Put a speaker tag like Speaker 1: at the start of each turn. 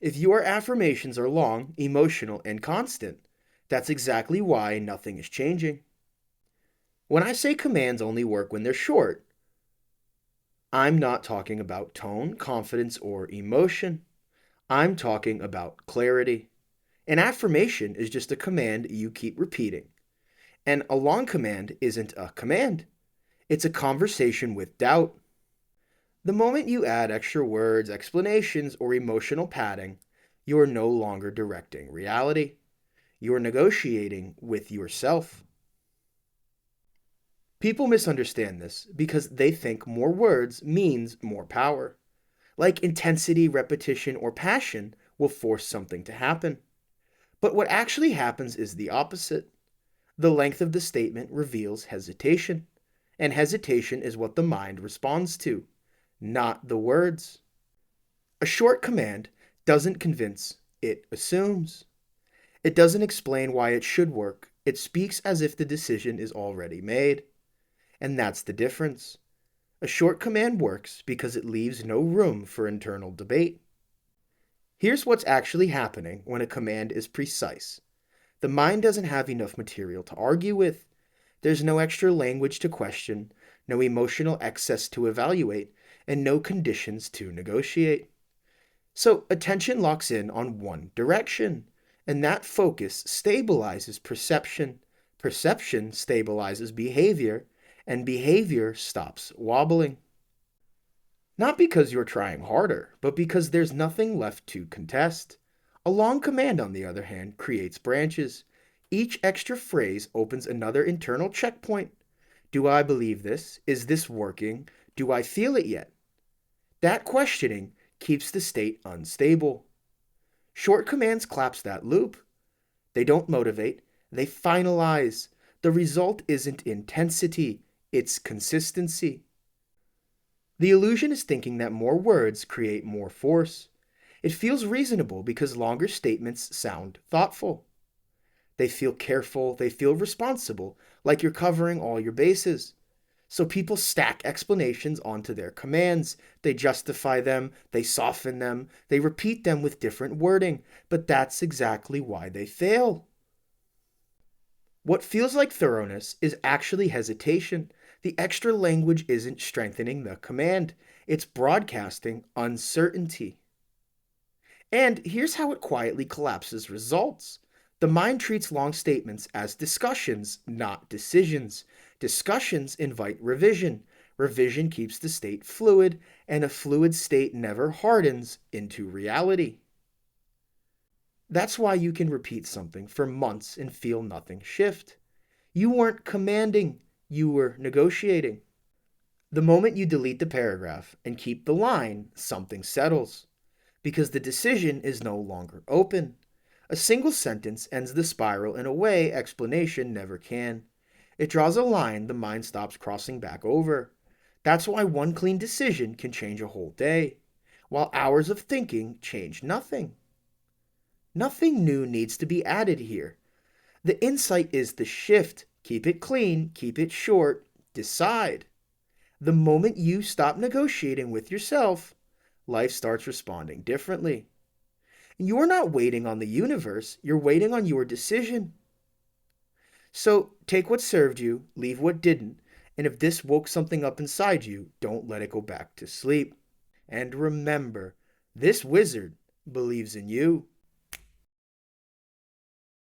Speaker 1: If your affirmations are long, emotional, and constant, that's exactly why nothing is changing. When I say commands only work when they're short, I'm not talking about tone, confidence, or emotion. I'm talking about clarity. An affirmation is just a command you keep repeating. And a long command isn't a command, it's a conversation with doubt. The moment you add extra words, explanations, or emotional padding, you are no longer directing reality. You are negotiating with yourself. People misunderstand this because they think more words means more power. Like intensity, repetition, or passion will force something to happen. But what actually happens is the opposite. The length of the statement reveals hesitation, and hesitation is what the mind responds to, not the words. A short command doesn't convince, it assumes. It doesn't explain why it should work, it speaks as if the decision is already made. And that's the difference. A short command works because it leaves no room for internal debate. Here's what's actually happening when a command is precise. The mind doesn't have enough material to argue with. There's no extra language to question, no emotional excess to evaluate, and no conditions to negotiate. So attention locks in on one direction, and that focus stabilizes perception. Perception stabilizes behavior, and behavior stops wobbling. Not because you're trying harder, but because there's nothing left to contest. A long command, on the other hand, creates branches. Each extra phrase opens another internal checkpoint. Do I believe this? Is this working? Do I feel it yet? That questioning keeps the state unstable. Short commands collapse that loop. They don't motivate, they finalize. The result isn't intensity, it's consistency. The illusion is thinking that more words create more force. It feels reasonable because longer statements sound thoughtful. They feel careful, they feel responsible, like you're covering all your bases. So people stack explanations onto their commands. They justify them, they soften them, they repeat them with different wording, but that's exactly why they fail. What feels like thoroughness is actually hesitation. The extra language isn't strengthening the command, it's broadcasting uncertainty. And here's how it quietly collapses results. The mind treats long statements as discussions, not decisions. Discussions invite revision. Revision keeps the state fluid, and a fluid state never hardens into reality. That's why you can repeat something for months and feel nothing shift. You weren't commanding, you were negotiating. The moment you delete the paragraph and keep the line, something settles. Because the decision is no longer open. A single sentence ends the spiral in a way explanation never can. It draws a line the mind stops crossing back over. That's why one clean decision can change a whole day, while hours of thinking change nothing. Nothing new needs to be added here. The insight is the shift. Keep it clean, keep it short, decide. The moment you stop negotiating with yourself, life starts responding differently. You're not waiting on the universe, you're waiting on your decision. So take what served you, leave what didn't, and if this woke something up inside you, don't let it go back to sleep. And remember, this wizard believes in you.